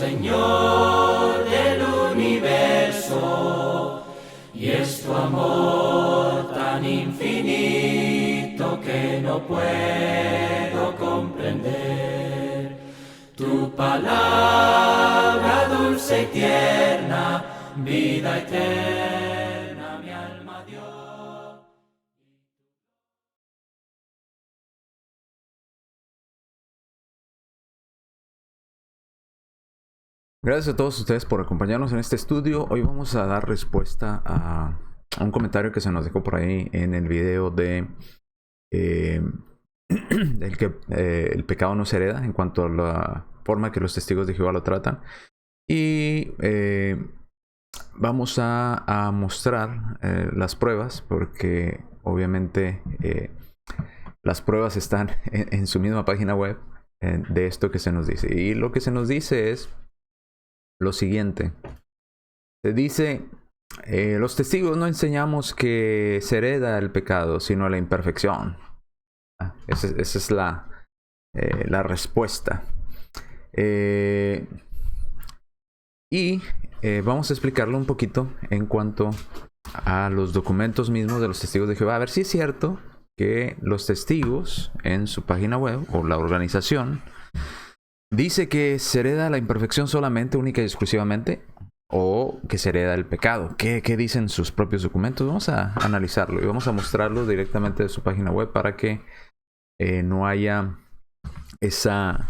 Señor del universo, y es tu amor tan infinito que no puedo comprender. Tu palabra dulce y tierna, vida eterna, mi alma dio. Gracias a todos ustedes por acompañarnos en este estudio. Hoy vamos a dar respuesta a un comentario que se nos dejó por ahí en el video de del que el pecado no se hereda, en cuanto a la forma que los testigos de Jehová lo tratan. Y vamos a mostrar las pruebas, porque obviamente las pruebas están en su misma página web de esto que se nos dice. Y lo que se nos dice es lo siguiente. Se dice, los testigos no enseñamos que se hereda el pecado, sino la imperfección. Esa es la respuesta. Y vamos a explicarlo un poquito en cuanto a los documentos mismos de los testigos de Jehová. A ver si es cierto que los testigos en su página web o la organización dice que se hereda la imperfección solamente, única y exclusivamente, o que se hereda el pecado. ¿Qué dicen sus propios documentos? Vamos a analizarlo y vamos a mostrarlo directamente de su página web para que no haya esa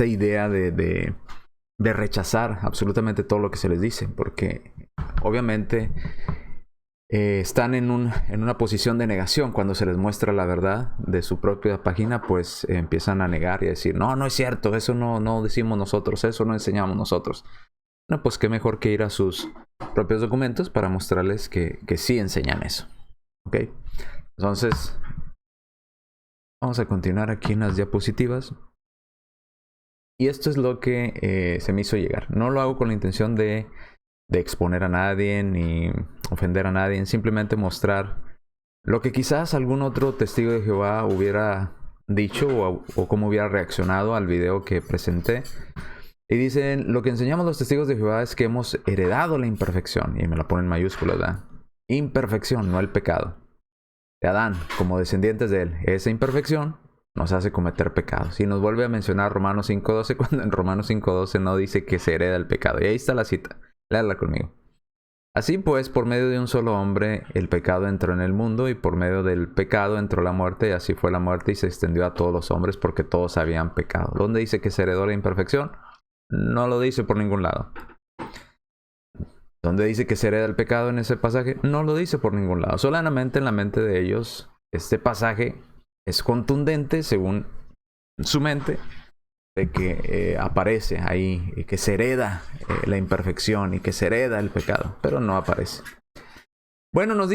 idea de rechazar absolutamente todo lo que se les dice, porque obviamente están en una posición de negación. Cuando se les muestra la verdad de su propia página, pues empiezan a negar y a decir, no es cierto, eso no decimos nosotros, eso no enseñamos nosotros. No, pues qué mejor que ir a sus propios documentos para mostrarles que sí enseñan eso. ¿Ok? Entonces, vamos a continuar aquí en las diapositivas. Y esto es lo que se me hizo llegar. No lo hago con la intención de exponer a nadie ni ofender a nadie, simplemente mostrar lo que quizás algún otro testigo de Jehová hubiera dicho o cómo hubiera reaccionado al video que presenté. Y dicen, lo que enseñamos los testigos de Jehová es que hemos heredado la imperfección, y me la ponen en mayúsculas, ¿verdad? Imperfección, no el pecado, de Adán, como descendientes de él. Esa imperfección nos hace cometer pecados. Y nos vuelve a mencionar Romanos 5:12, cuando en Romanos 5:12 no dice que se hereda el pecado. Y ahí está la cita. Léala conmigo. Así pues, por medio de un solo hombre, el pecado entró en el mundo, y por medio del pecado entró la muerte, y así fue la muerte, y se extendió a todos los hombres, porque todos habían pecado. ¿Dónde dice que se heredó la imperfección? No lo dice por ningún lado. ¿Dónde dice que se hereda el pecado en ese pasaje? No lo dice por ningún lado. Solamente en la mente de ellos, este pasaje es contundente, según su mente, de que aparece ahí, y que se hereda la imperfección y que se hereda el pecado, pero no aparece. Bueno, nos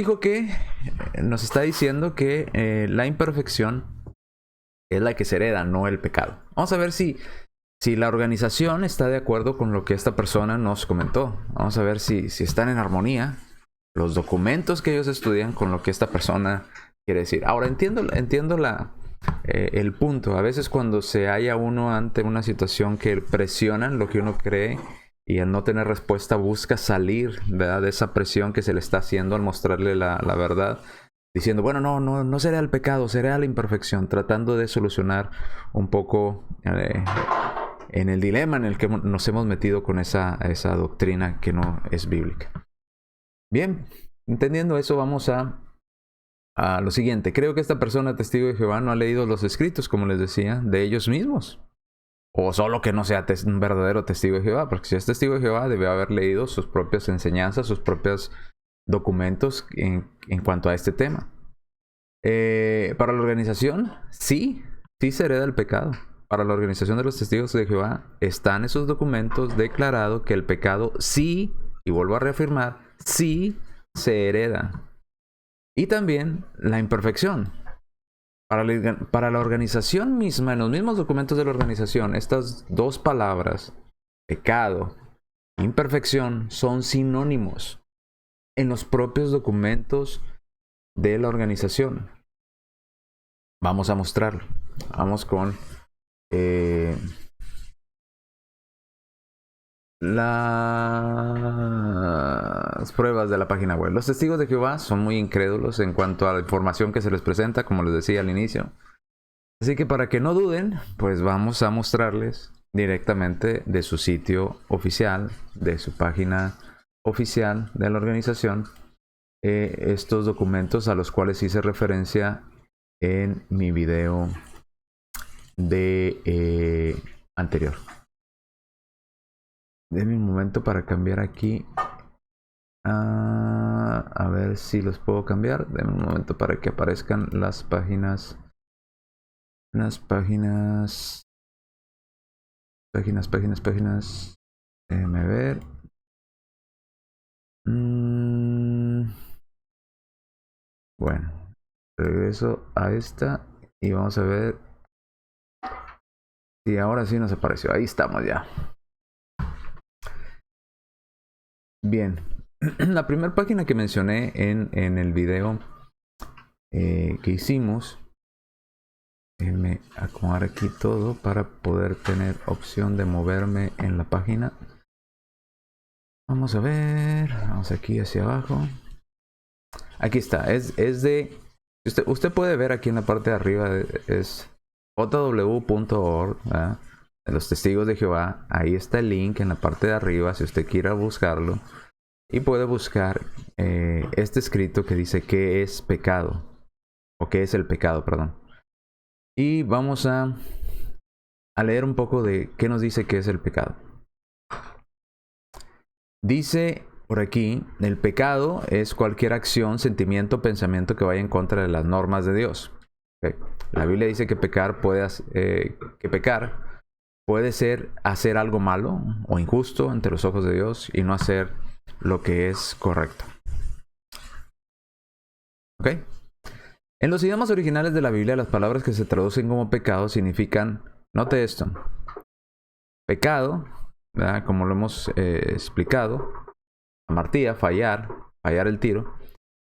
está diciendo que la imperfección es la que se hereda, no el pecado. Vamos a ver si la organización está de acuerdo con lo que esta persona nos comentó. Vamos a ver si están en armonía los documentos que ellos estudian con lo que esta persona quiere decir. Ahora entiendo el punto. A veces cuando se halla uno ante una situación que presionan lo que uno cree, y al no tener respuesta busca salir, ¿verdad?, de esa presión que se le está haciendo al mostrarle la verdad, diciendo, bueno, no será el pecado, será la imperfección, tratando de solucionar un poco en el dilema en el que nos hemos metido con esa doctrina que no es bíblica. Bien, entendiendo eso, vamos a lo siguiente. Creo que esta persona, testigo de Jehová, no ha leído los escritos, como les decía, de ellos mismos. O solo que no sea un verdadero testigo de Jehová, porque si es testigo de Jehová debe haber leído sus propias enseñanzas, sus propios documentos en cuanto a este tema. Para la organización, sí se hereda el pecado. Para la organización de los testigos de Jehová están esos documentos declarado que el pecado sí, y vuelvo a reafirmar, sí se hereda. Y también la imperfección. Para la organización misma, en los mismos documentos de la organización, estas dos palabras, pecado, imperfección, son sinónimos en los propios documentos de la organización. Vamos a mostrarlo. Vamos con las pruebas de la página web. Los testigos de Jehová son muy incrédulos en cuanto a la información que se les presenta, como les decía al inicio. Así que para que no duden, pues vamos a mostrarles directamente de su sitio oficial, de su página oficial de la organización, estos documentos a los cuales hice referencia en mi video de anterior. Denme un momento para cambiar aquí. A ver si los puedo cambiar. Denme un momento para que aparezcan las páginas. Páginas. Déjenme ver. Bueno, regreso a esta y vamos a ver si ahora sí nos apareció. Ahí estamos ya. Bien, la primera página que mencioné en el video que hicimos, déjenme acomodar aquí todo para poder tener opción de moverme en la página. Vamos a ver, vamos aquí hacia abajo. Aquí está, es de... Usted puede ver aquí en la parte de arriba, es jw.org, ¿verdad? De los testigos de Jehová. Ahí está el link en la parte de arriba si usted quiera buscarlo. Y puede buscar este escrito que dice qué es pecado. O qué es el pecado, perdón. Y vamos a leer un poco de qué nos dice qué es el pecado. Dice por aquí, el pecado es cualquier acción, sentimiento, pensamiento que vaya en contra de las normas de Dios. Okay. La Biblia dice que pecar puede ser hacer algo malo o injusto ante los ojos de Dios y no hacer lo que es correcto. ¿Ok? En los idiomas originales de la Biblia, las palabras que se traducen como pecado significan, note esto, pecado, ¿verdad? Como lo hemos explicado, amartía, fallar el tiro.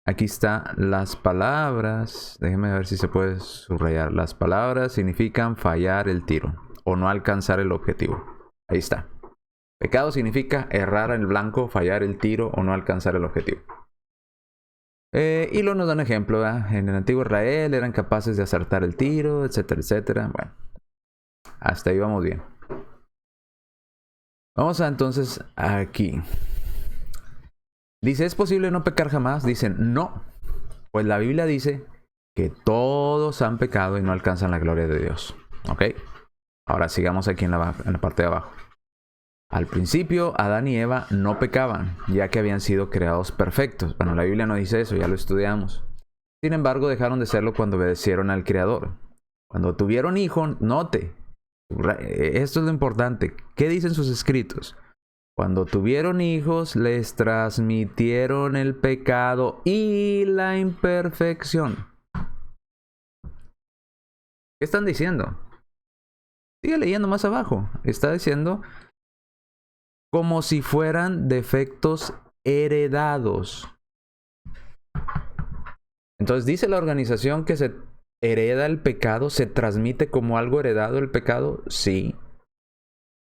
Aquí están las palabras, déjenme ver si se puede subrayar. Las palabras significan fallar el tiro o no alcanzar el objetivo. Ahí está. Pecado significa errar en el blanco, fallar el tiro o no alcanzar el objetivo. Y luego nos dan ejemplo, ¿verdad? En el antiguo Israel eran capaces de acertar el tiro, etcétera, etcétera. Bueno, hasta ahí vamos bien. Vamos a entonces aquí. Dice, ¿es posible no pecar jamás? Dicen, no. Pues la Biblia dice que todos han pecado y no alcanzan la gloria de Dios. ¿Ok? Ahora sigamos aquí en la parte de abajo. Al principio, Adán y Eva no pecaban, ya que habían sido creados perfectos. Bueno, la Biblia no dice eso, ya lo estudiamos. Sin embargo, dejaron de serlo cuando obedecieron al Creador. Cuando tuvieron hijos, note, esto es lo importante. ¿Qué dicen sus escritos? Cuando tuvieron hijos, les transmitieron el pecado y la imperfección. ¿Qué están diciendo? Sigue leyendo más abajo. Está diciendo como si fueran defectos heredados. Entonces dice la organización que se hereda el pecado, se transmite como algo heredado el pecado. Sí.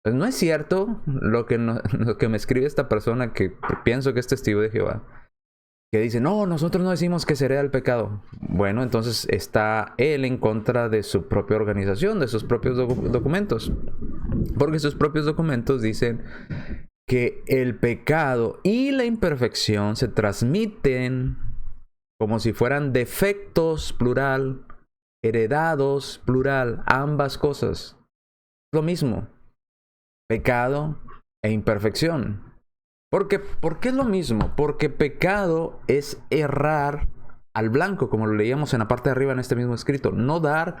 Pues no es cierto lo que me escribe esta persona que pienso que es testigo de Jehová. Que dice, no, nosotros no decimos que se hereda el pecado. Bueno, entonces está él en contra de su propia organización, de sus propios documentos. Porque sus propios documentos dicen que el pecado y la imperfección se transmiten como si fueran defectos, plural, heredados, plural, ambas cosas. Lo mismo, pecado e imperfección. ¿Por qué es lo mismo? Porque pecado es errar al blanco, como lo leíamos en la parte de arriba en este mismo escrito. No dar,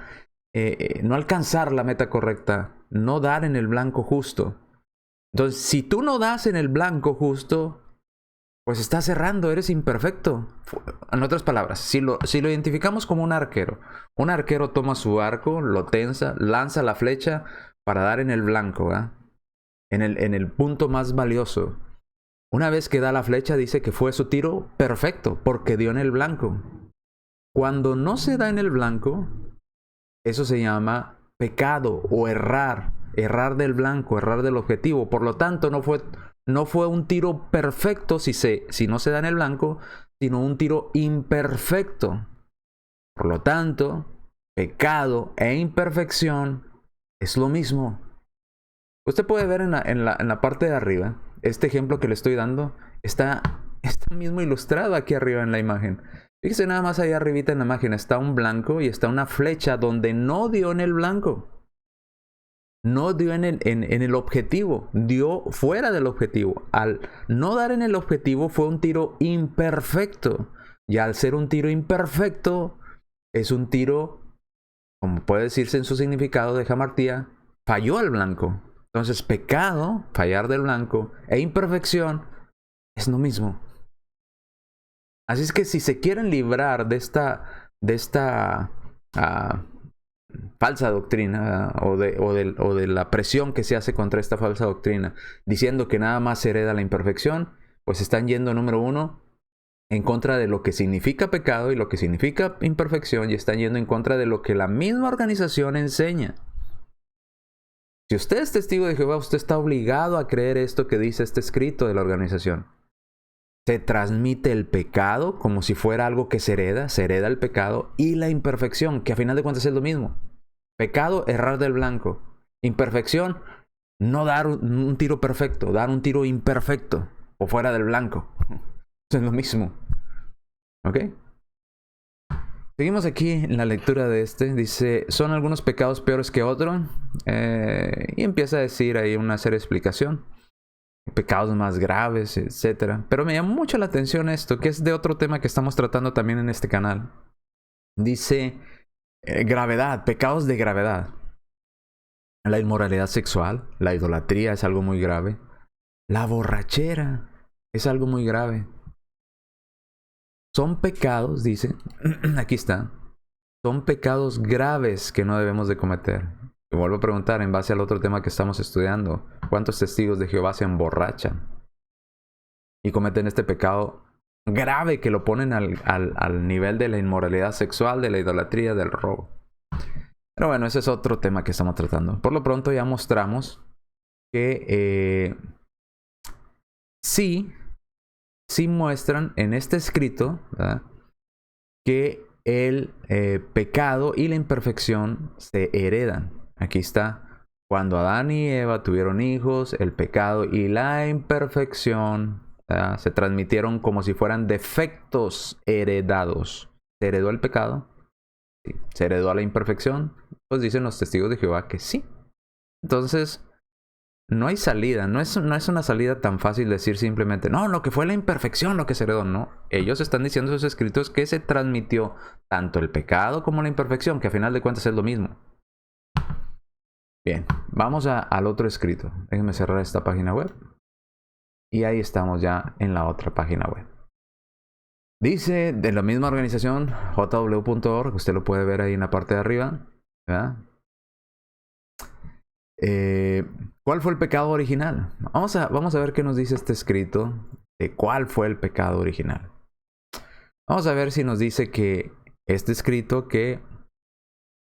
no alcanzar la meta correcta, no dar en el blanco justo. Entonces, si tú no das en el blanco justo, pues estás errando, eres imperfecto. En otras palabras, si lo identificamos como un arquero toma su arco, lo tensa, lanza la flecha para dar en el blanco, ¿eh? en el punto más valioso. Una vez que da la flecha, dice que fue su tiro perfecto, porque dio en el blanco. Cuando no se da en el blanco, eso se llama pecado o errar. errar del blanco, errar del objetivo. Por lo tanto, no fue un tiro perfecto si no se da en el blanco, sino un tiro imperfecto. Por lo tanto, pecado e imperfección es lo mismo. Usted puede ver en la parte de arriba, este ejemplo que le estoy dando está mismo ilustrado aquí arriba en la imagen. Fíjese nada más ahí arribita en la imagen, está un blanco y está una flecha donde no dio en el blanco. No dio en el objetivo, dio fuera del objetivo. Al no dar en el objetivo fue un tiro imperfecto. Y al ser un tiro imperfecto, es un tiro, como puede decirse en su significado de jamartía, falló al blanco. Entonces, pecado, fallar del blanco, e imperfección es lo mismo. Así es que si se quieren librar de esta falsa doctrina o de la presión que se hace contra esta falsa doctrina, diciendo que nada más se hereda la imperfección, pues están yendo, número uno, en contra de lo que significa pecado y lo que significa imperfección, y están yendo en contra de lo que la misma organización enseña. Si usted es testigo de Jehová, usted está obligado a creer esto que dice este escrito de la organización. Se transmite el pecado como si fuera algo que se hereda el pecado, y la imperfección, que a final de cuentas es lo mismo. Pecado, errar del blanco. Imperfección, no dar un tiro perfecto, dar un tiro imperfecto o fuera del blanco. Eso es lo mismo. ¿Ok? Seguimos aquí en la lectura de este. Dice, ¿son algunos pecados peores que otros? Y empieza a decir ahí una serie de explicación. Pecados más graves, etc. Pero me llamó mucho la atención esto, que es de otro tema que estamos tratando también en este canal. Dice, gravedad, pecados de gravedad. La inmoralidad sexual, la idolatría es algo muy grave. La borrachera es algo muy grave. Son pecados, dice, aquí está, son pecados graves que no debemos de cometer. Y vuelvo a preguntar, en base al otro tema que estamos estudiando, ¿cuántos testigos de Jehová se emborrachan y cometen este pecado grave que lo ponen al nivel de la inmoralidad sexual, de la idolatría, del robo? Pero bueno, ese es otro tema que estamos tratando. Por lo pronto ya mostramos que sí muestran en este escrito, ¿verdad?, que el pecado y la imperfección se heredan. Aquí está, cuando Adán y Eva tuvieron hijos, el pecado y la imperfección, ¿verdad?, se transmitieron como si fueran defectos heredados. ¿Se heredó el pecado? Sí. ¿Se heredó a la imperfección? Pues dicen los testigos de Jehová que sí. Entonces, no hay salida, no es una salida tan fácil decir simplemente, no, lo que fue la imperfección, lo que se heredó, no. Ellos están diciendo en sus escritos que se transmitió tanto el pecado como la imperfección, que a final de cuentas es lo mismo. Bien, vamos al otro escrito. Déjenme cerrar esta página web. Y ahí estamos ya en la otra página web. Dice, de la misma organización, jw.org, usted lo puede ver ahí en la parte de arriba, ¿verdad? ¿Cuál fue el pecado original? Vamos a ver qué nos dice este escrito de cuál fue el pecado original. Vamos a ver si nos dice que este escrito que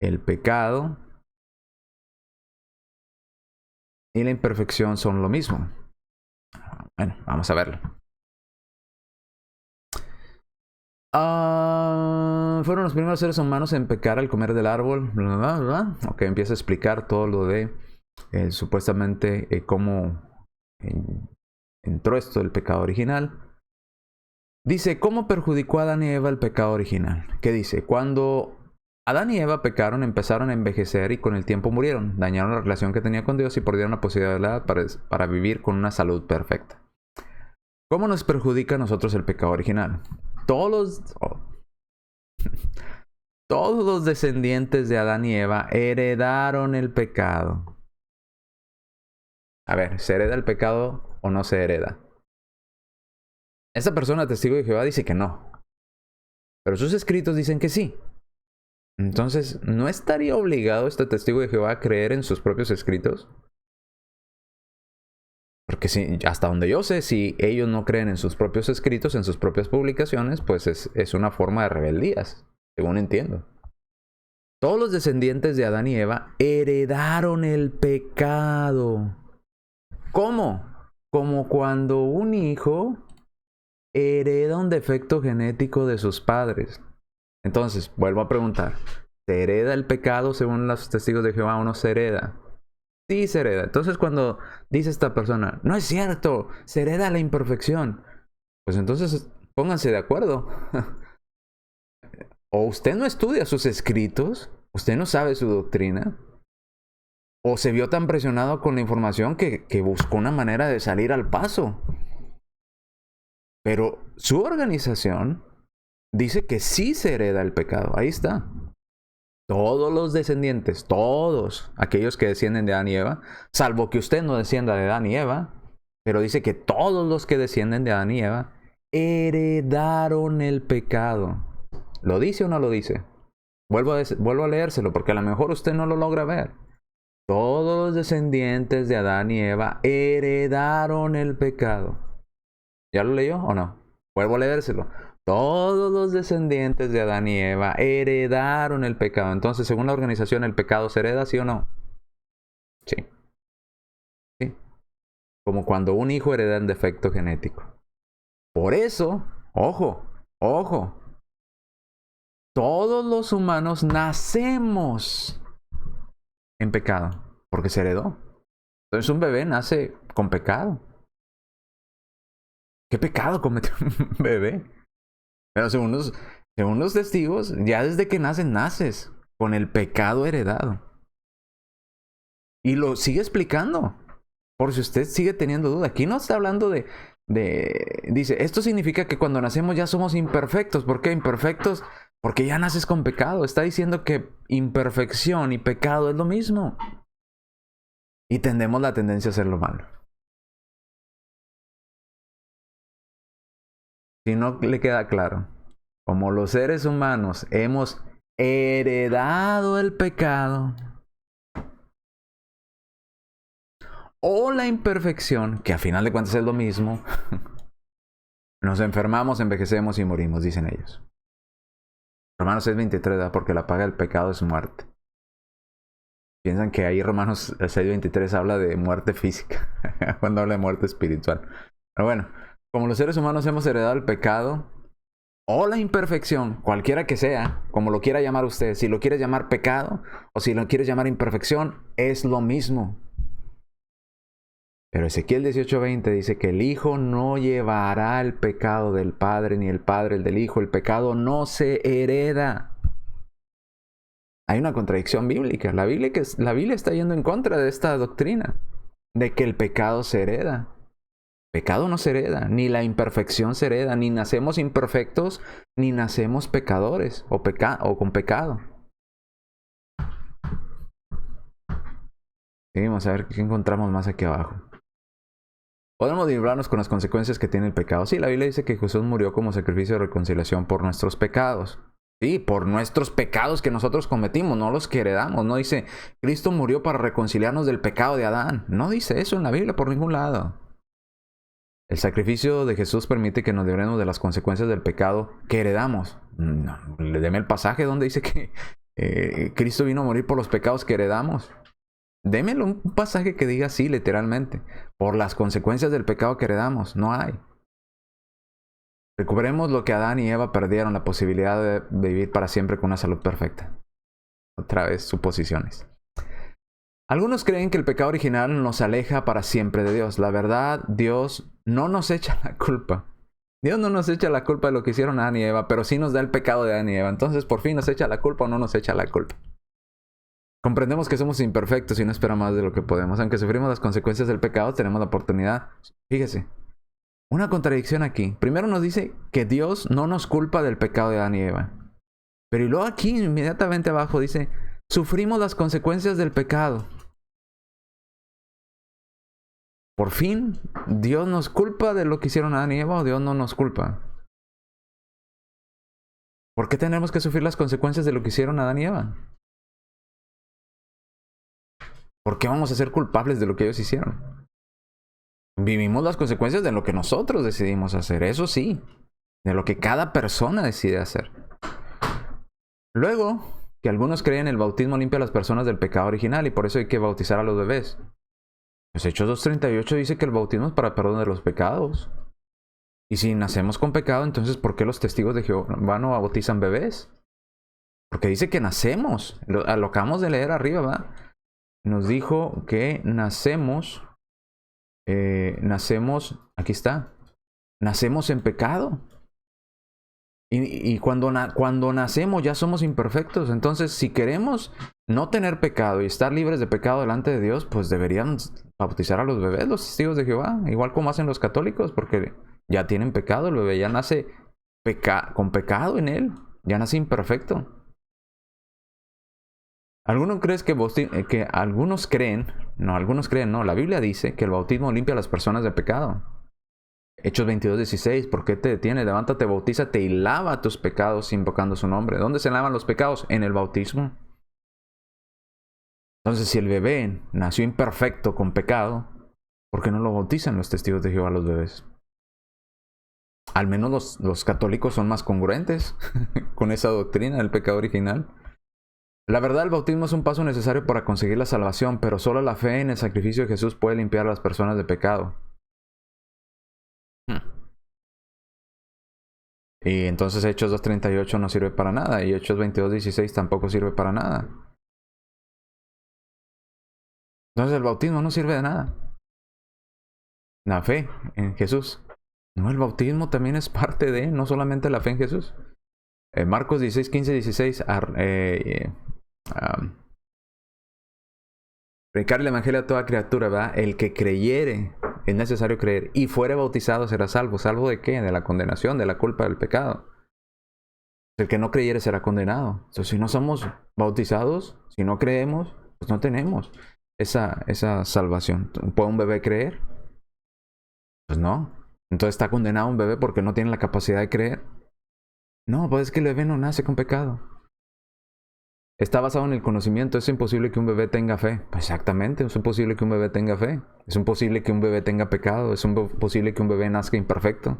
el pecado y la imperfección son lo mismo. Bueno, vamos a verlo. Fueron los primeros seres humanos en pecar al comer del árbol. Ok, empieza a explicar todo lo de supuestamente cómo entró esto el pecado original. Dice, ¿cómo perjudicó a Adán y Eva el pecado original? ¿Qué dice? Cuando Adán y Eva pecaron, empezaron a envejecer y con el tiempo murieron. Dañaron la relación que tenía con Dios y perdieron la posibilidad para vivir con una salud perfecta. ¿Cómo nos perjudica a nosotros el pecado original? Todos los descendientes de Adán y Eva heredaron el pecado. A ver, ¿se hereda el pecado o no se hereda? Esta persona, testigo de Jehová, dice que no. Pero sus escritos dicen que sí. Entonces, ¿no estaría obligado este testigo de Jehová a creer en sus propios escritos? Porque si, hasta donde yo sé, si ellos no creen en sus propios escritos, en sus propias publicaciones, pues es una forma de rebeldías, según entiendo. Todos los descendientes de Adán y Eva heredaron el pecado. ¿Cómo? Como cuando un hijo hereda un defecto genético de sus padres. Entonces, vuelvo a preguntar. ¿Se hereda el pecado según los testigos de Jehová o no se hereda? Sí, se hereda. Entonces, cuando dice esta persona, no es cierto, se hereda la imperfección. Pues entonces, pónganse de acuerdo. O usted no estudia sus escritos, usted no sabe su doctrina, o se vio tan presionado con la información que buscó una manera de salir al paso. Pero su organización dice que sí se hereda el pecado. Ahí está. Todos los descendientes, todos aquellos que descienden de Adán y Eva, salvo que usted no descienda de Adán y Eva, pero dice que todos los que descienden de Adán y Eva heredaron el pecado. ¿Lo dice o no lo dice? Vuelvo a leérselo porque a lo mejor usted no lo logra ver. Todos los descendientes de Adán y Eva heredaron el pecado. ¿Ya lo leyó o no? Vuelvo a leérselo. Todos los descendientes de Adán y Eva heredaron el pecado. Entonces, según la organización, ¿el pecado se hereda, sí o no? Sí. Sí. Como cuando un hijo hereda un defecto genético. Por eso, ojo, todos los humanos nacemos en pecado, porque se heredó. Entonces un bebé nace con pecado. ¿Qué pecado cometió un bebé? Pero según los testigos, ya desde que naces con el pecado heredado. Y lo sigue explicando, por si usted sigue teniendo duda. Aquí no está hablando dice, esto significa que cuando nacemos ya somos imperfectos. ¿Por qué imperfectos? Porque ya naces con pecado. Está diciendo que imperfección y pecado es lo mismo. Y tendemos la tendencia a hacer lo malo. Si no le queda claro, como los seres humanos hemos heredado el pecado o la imperfección, que a final de cuentas es lo mismo, nos enfermamos, envejecemos y morimos, dicen ellos. Romanos 6:23, ¿verdad? Porque la paga del pecado es muerte. Piensan que ahí Romanos 6:23 habla de muerte física, cuando habla de muerte espiritual. Pero bueno, como los seres humanos hemos heredado el pecado o la imperfección, cualquiera que sea, como lo quiera llamar usted, si lo quieres llamar pecado o si lo quieres llamar imperfección, es lo mismo. Pero Ezequiel 18:20 dice que el Hijo no llevará el pecado del Padre, ni el Padre el del Hijo. El pecado no se hereda. Hay una contradicción bíblica. La Biblia está yendo en contra de esta doctrina, de que el pecado se hereda. El pecado no se hereda, ni la imperfección se hereda, ni nacemos imperfectos, ni nacemos pecadores o con pecado. Seguimos a ver qué encontramos más aquí abajo. Podemos librarnos con las consecuencias que tiene el pecado. Sí, la Biblia dice que Jesús murió como sacrificio de reconciliación por nuestros pecados. Sí, por nuestros pecados que nosotros cometimos, no los que heredamos. No dice, Cristo murió para reconciliarnos del pecado de Adán. No dice eso en la Biblia por ningún lado. El sacrificio de Jesús permite que nos libremos de las consecuencias del pecado que heredamos. No, deme el pasaje donde dice que Cristo vino a morir por los pecados que heredamos. Démelo un pasaje que diga así, literalmente. Por las consecuencias del pecado que heredamos. No hay. Recuperemos lo que Adán y Eva perdieron, la posibilidad de vivir para siempre con una salud perfecta. Otra vez, suposiciones. Algunos creen que el pecado original nos aleja para siempre de Dios. La verdad, Dios no nos echa la culpa. Dios no nos echa la culpa de lo que hicieron Adán y Eva, pero sí nos da el pecado de Adán y Eva. Entonces, ¿por fin nos echa la culpa o no nos echa la culpa? Comprendemos que somos imperfectos y no esperamos más de lo que podemos. Aunque sufrimos las consecuencias del pecado, tenemos la oportunidad. Fíjese, una contradicción aquí. Primero nos dice que Dios no nos culpa del pecado de Adán y Eva. Pero y luego aquí, inmediatamente abajo, dice, sufrimos las consecuencias del pecado. Por fin, ¿Dios nos culpa de lo que hicieron Adán y Eva o Dios no nos culpa? ¿Por qué tenemos que sufrir las consecuencias de lo que hicieron Adán y Eva? ¿Por qué vamos a ser culpables de lo que ellos hicieron? Vivimos las consecuencias de lo que nosotros decidimos hacer, eso sí, de lo que cada persona decide hacer. Luego, que algunos creen el bautismo limpia a las personas del pecado original y por eso hay que bautizar a los bebés. Pues Hechos 2:38 dice que el bautismo es para perdón de los pecados. Y si nacemos con pecado, entonces ¿por qué los testigos de Jehová no bautizan bebés? Porque dice que nacemos. Lo acabamos de leer arriba, ¿verdad? Nos dijo que nacemos, aquí está, nacemos en pecado. Y cuando nacemos ya somos imperfectos. Entonces, si queremos no tener pecado y estar libres de pecado delante de Dios, pues deberían bautizar a los bebés, los testigos de Jehová, igual como hacen los católicos, porque ya tienen pecado, el bebé ya nace con pecado en él, ya nace imperfecto. Algunos creen, no, la Biblia dice que el bautismo limpia a las personas de pecado. Hechos 22:16, ¿por qué te detienes? Levántate, bautízate y lava tus pecados invocando su nombre. ¿Dónde se lavan los pecados? En el bautismo. Entonces, si el bebé nació imperfecto con pecado, ¿por qué no lo bautizan los testigos de Jehová a los bebés? Al menos los católicos son más congruentes con esa doctrina del pecado original. La verdad, el bautismo es un paso necesario para conseguir la salvación, pero solo la fe en el sacrificio de Jesús puede limpiar a las personas de pecado. Y entonces Hechos 2:38 no sirve para nada. Y Hechos 22:16 tampoco sirve para nada. Entonces el bautismo no sirve de nada. La fe en Jesús. No, el bautismo también es parte de, no solamente la fe en Jesús. Marcos 16:15-16. Predicar el evangelio a toda criatura, ¿verdad? El que creyere, es necesario creer, y fuere bautizado será salvo. ¿Salvo de qué? De la condenación, de la culpa del pecado. El que no creyere será condenado. Entonces, si no somos bautizados, si no creemos, pues no tenemos esa salvación. ¿Puede un bebé creer? Pues no. Entonces está condenado un bebé porque no tiene la capacidad de creer. No, pues es que el bebé no nace con pecado. Está basado en el conocimiento. Es imposible que un bebé tenga fe. Pues exactamente, es imposible que un bebé tenga fe. Es imposible que un bebé tenga pecado. Es imposible que un bebé nazca imperfecto.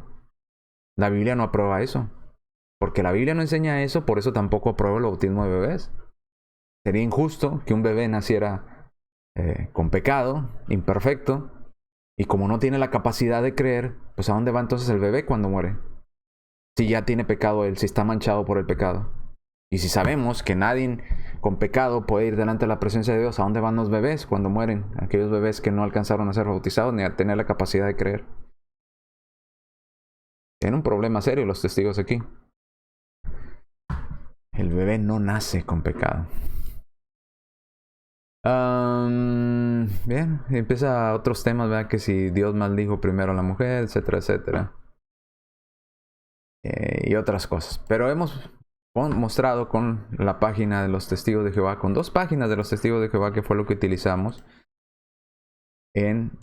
La Biblia no aprueba eso. Porque la Biblia no enseña eso, por eso tampoco aprueba el bautismo de bebés. Sería injusto que un bebé naciera con pecado, imperfecto, y como no tiene la capacidad de creer, pues ¿a dónde va entonces el bebé cuando muere? Si ya tiene pecado él, si está manchado por el pecado. Y si sabemos que nadie con pecado puede ir delante de la presencia de Dios, ¿a dónde van los bebés cuando mueren? Aquellos bebés que no alcanzaron a ser bautizados ni a tener la capacidad de creer. Tienen un problema serio los testigos aquí. El bebé no nace con pecado. Bien, empieza otros temas, ¿verdad? Que si Dios maldijo primero a la mujer, etcétera, etcétera. Y otras cosas. Pero hemos mostrado con la página de los testigos de Jehová, con 2 páginas de los testigos de Jehová, que fue lo que utilizamos en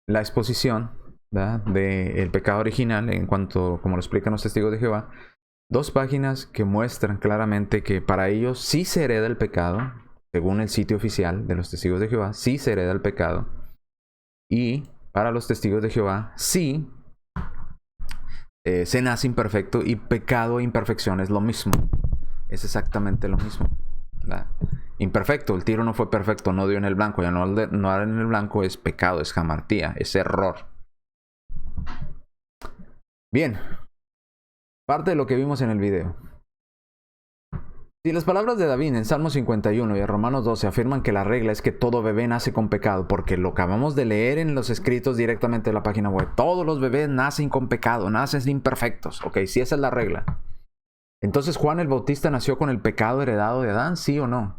la exposición, ¿verdad? Del pecado original, en cuanto, como lo explican los testigos de Jehová. 2 páginas que muestran claramente que para ellos sí se hereda el pecado, según el sitio oficial de los testigos de Jehová, sí se hereda el pecado. Y para los testigos de Jehová, sí se nace imperfecto, y pecado e imperfección es lo mismo. Es exactamente lo mismo, ¿verdad? Imperfecto, el tiro no fue perfecto, no dio en el blanco. Ya no dar en el blanco es pecado, es jamartía, es error. Bien. Parte de lo que vimos en el video. Si las palabras de David en Salmo 51 y en Romanos 12 afirman que la regla es que todo bebé nace con pecado, porque lo acabamos de leer en los escritos directamente de la página web, todos los bebés nacen con pecado, nacen imperfectos. Ok, si esa es la regla. Entonces, ¿Juan el Bautista nació con el pecado heredado de Adán? ¿Sí o no?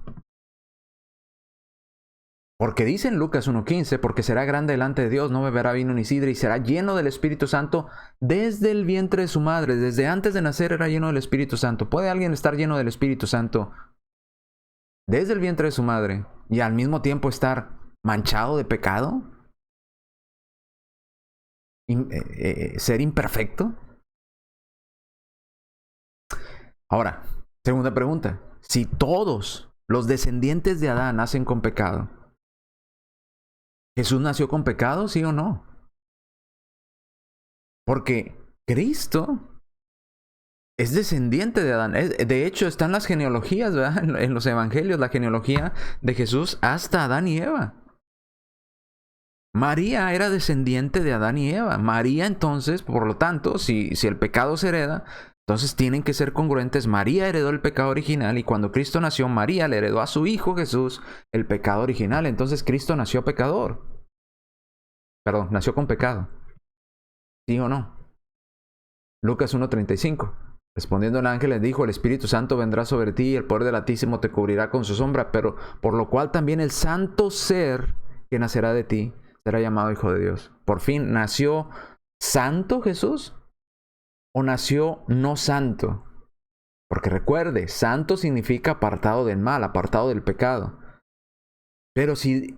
Porque dice en Lucas 1:15, porque será grande delante de Dios, no beberá vino ni sidra, y será lleno del Espíritu Santo desde el vientre de su madre. Desde antes de nacer era lleno del Espíritu Santo. ¿Puede alguien estar lleno del Espíritu Santo desde el vientre de su madre y al mismo tiempo estar manchado de pecado? ¿Ser imperfecto? Ahora, segunda pregunta. Si todos los descendientes de Adán nacen con pecado, ¿Jesús nació con pecado, sí o no? Porque Cristo es descendiente de Adán. De hecho, están las genealogías, ¿verdad? En los evangelios, la genealogía de Jesús hasta Adán y Eva. María era descendiente de Adán y Eva. María, entonces, por lo tanto, si el pecado se hereda, entonces tienen que ser congruentes. María heredó el pecado original y cuando Cristo nació, María le heredó a su hijo Jesús el pecado original. Entonces Cristo nació pecador. Perdón, nació con pecado. ¿Sí o no? Lucas 1:35. Respondiendo el ángel les dijo, el Espíritu Santo vendrá sobre ti y el poder del Altísimo te cubrirá con su sombra, pero por lo cual también el santo ser que nacerá de ti será llamado Hijo de Dios. Por fin, ¿nació santo Jesús o nació no santo? Porque recuerde, santo significa apartado del mal, apartado del pecado. Pero si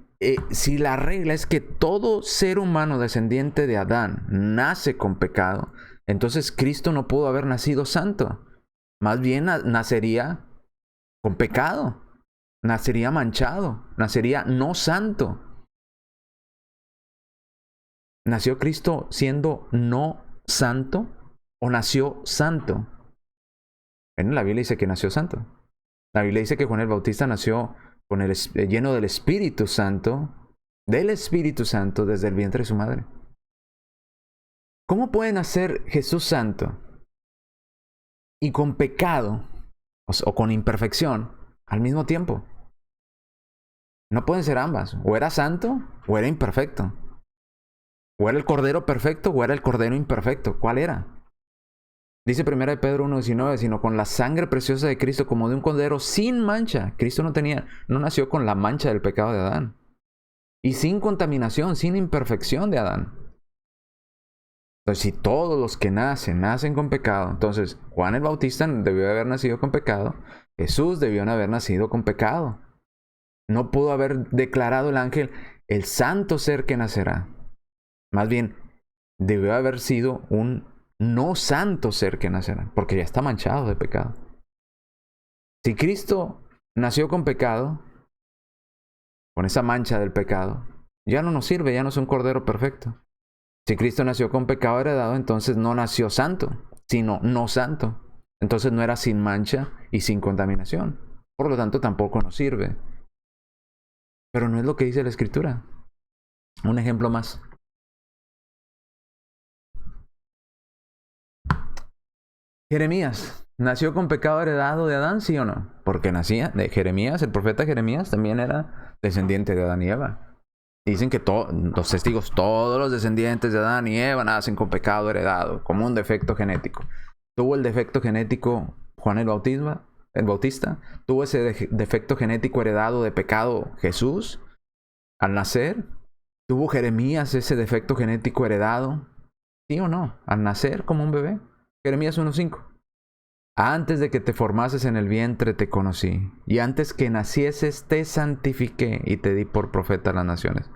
la regla es que todo ser humano descendiente de Adán nace con pecado, entonces Cristo no pudo haber nacido santo. Más bien nacería con pecado. Nacería manchado. Nacería no santo. ¿Nació Cristo siendo no santo o nació santo? En la Biblia dice que nació santo. La Biblia dice que Juan el Bautista nació con lleno del Espíritu Santo desde el vientre de su madre. ¿Cómo puede nacer Jesús santo y con pecado o con imperfección al mismo tiempo? No pueden ser ambas. O era santo o era imperfecto. O era el cordero perfecto o era el cordero imperfecto. ¿Cuál era? Dice 1 Pedro 1:19, sino con la sangre preciosa de Cristo como de un cordero sin mancha. Cristo no nació con la mancha del pecado de Adán. Y sin contaminación, sin imperfección de Adán. Entonces, si todos los que nacen con pecado, entonces Juan el Bautista debió haber nacido con pecado, Jesús debió haber nacido con pecado. No pudo haber declarado el ángel el santo ser que nacerá. Más bien, debió haber sido un no santo ser que nacerá, porque ya está manchado de pecado. Si Cristo nació con pecado, con esa mancha del pecado, ya no nos sirve, ya no es un cordero perfecto. Si Cristo nació con pecado heredado, entonces no nació santo, sino no santo. Entonces no era sin mancha y sin contaminación. Por lo tanto, tampoco nos sirve. Pero no es lo que dice la Escritura. Un ejemplo más. Jeremías, ¿nació con pecado heredado de Adán, sí o no? Porque nacía de Jeremías, el profeta Jeremías también era descendiente de Adán y Eva. Dicen que los testigos, todos los descendientes de Adán y Eva nacen con pecado heredado, como un defecto genético. ¿Tuvo el defecto genético Juan el Bautista? ¿Tuvo ese defecto genético heredado de pecado Jesús al nacer? ¿Tuvo Jeremías ese defecto genético heredado? ¿Sí o no? Al nacer como un bebé. Jeremías 1:5. Antes de que te formases en el vientre te conocí, y antes que nacieses te santifiqué y te di por profeta a las naciones.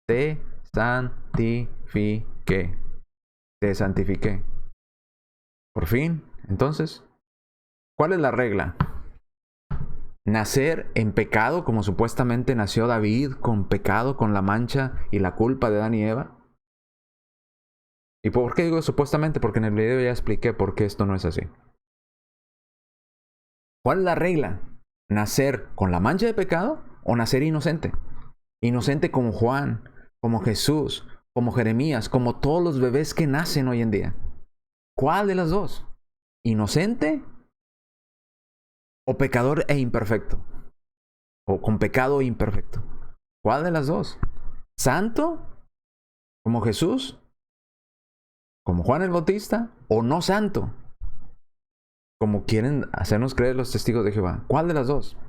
Te santifiqué. Te santifiqué. Por fin, entonces, ¿cuál es la regla? ¿Nacer en pecado como supuestamente nació David, con pecado, con la mancha y la culpa de Adán y Eva? ¿Y por qué digo supuestamente? Porque en el video ya expliqué por qué esto no es así. ¿Cuál es la regla? ¿Nacer con la mancha de pecado o nacer inocente? Inocente como Juan, como Jesús, como Jeremías, como todos los bebés que nacen hoy en día. ¿Cuál de las dos? ¿Inocente o pecador e imperfecto? ¿O con pecado imperfecto? ¿Cuál de las dos? ¿Santo como Jesús? ¿Como Juan el Bautista? ¿O no santo? Como quieren hacernos creer los testigos de Jehová. ¿Cuál de las dos?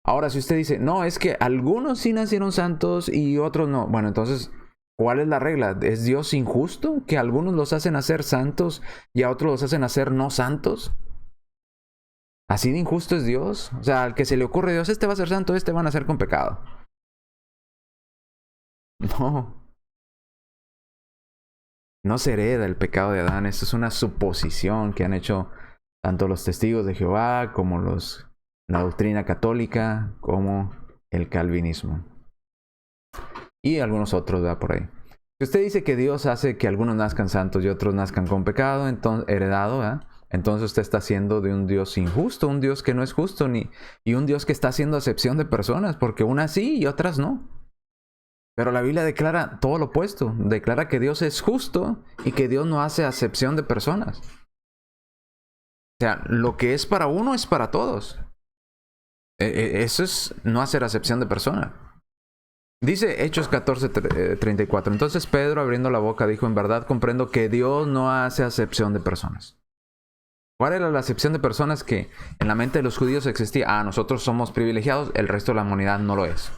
Ahora, si usted dice, no, es que algunos sí nacieron santos y otros no. Bueno, entonces, ¿cuál es la regla? ¿Es Dios injusto? ¿Que a algunos los hacen hacer santos y a otros los hacen hacer no santos? ¿Así de injusto es Dios? O sea, al que se le ocurre a Dios, este va a ser santo, este van a ser con pecado. No se hereda el pecado de Adán. Esto es una suposición que han hecho tanto los testigos de Jehová como la doctrina católica como el calvinismo. Y algunos otros, ¿verdad? Por ahí. Si usted dice que Dios hace que algunos nazcan santos y otros nazcan con pecado, entonces, heredado, ¿verdad? entonces usted está haciendo de un Dios injusto, un Dios que no es justo, y un Dios que está haciendo acepción de personas, porque unas sí y otras no. Pero la Biblia declara todo lo opuesto, declara que Dios es justo y que Dios no hace acepción de personas. O sea, lo que es para uno es para todos. Eso es no hacer acepción de personas. Dice Hechos 14:34. Entonces Pedro, abriendo la boca, dijo: en verdad comprendo que Dios no hace acepción de personas. ¿Cuál era la acepción de personas que en la mente de los judíos existía? Ah, nosotros somos privilegiados, el resto de la humanidad no lo es.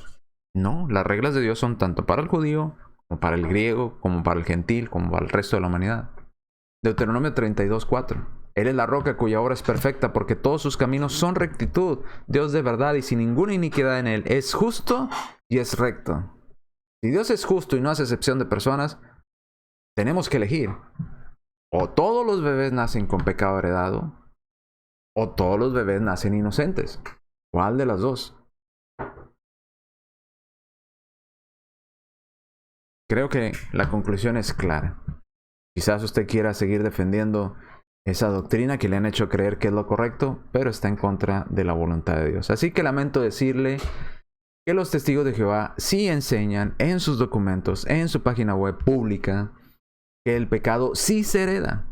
No, las reglas de Dios son tanto para el judío, como para el griego, como para el gentil, como para el resto de la humanidad. Deuteronomio 32:4. Él es la roca cuya obra es perfecta, porque todos sus caminos son rectitud. Dios de verdad y sin ninguna iniquidad en él. Es justo y es recto. Si Dios es justo y no hace excepción de personas, tenemos que elegir. O todos los bebés nacen con pecado heredado, o todos los bebés nacen inocentes. ¿Cuál de las dos? Creo que la conclusión es clara. Quizás usted quiera seguir defendiendo esa doctrina que le han hecho creer que es lo correcto, pero está en contra de la voluntad de Dios. Así que lamento decirle que los testigos de Jehová sí enseñan en sus documentos, en su página web pública, que el pecado sí se hereda.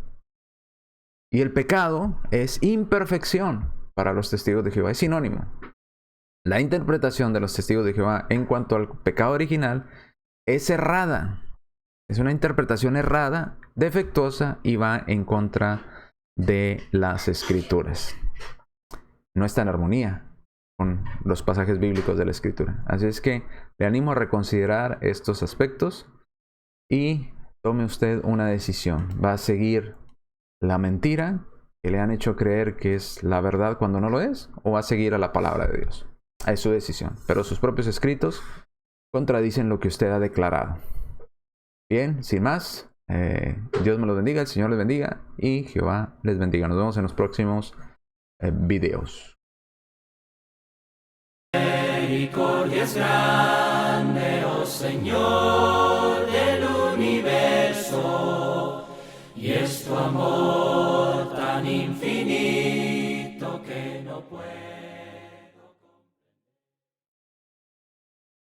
Y el pecado es imperfección para los testigos de Jehová, es sinónimo. La interpretación de los testigos de Jehová en cuanto al pecado original es errada. Es una interpretación errada, defectuosa y va en contra de las Escrituras. No está en armonía con los pasajes bíblicos de la Escritura. Así es que le animo a reconsiderar estos aspectos y tome usted una decisión. ¿Va a seguir la mentira que le han hecho creer que es la verdad cuando no lo es? ¿O va a seguir a la palabra de Dios? Es su decisión. Pero sus propios escritos contradicen lo que usted ha declarado. Bien, sin más, Dios me los bendiga, el Señor les bendiga y Jehová les bendiga. Nos vemos en los próximos videos. Misericordia es grande, oh Señor del universo, y es tu amor tan infinito que no puede.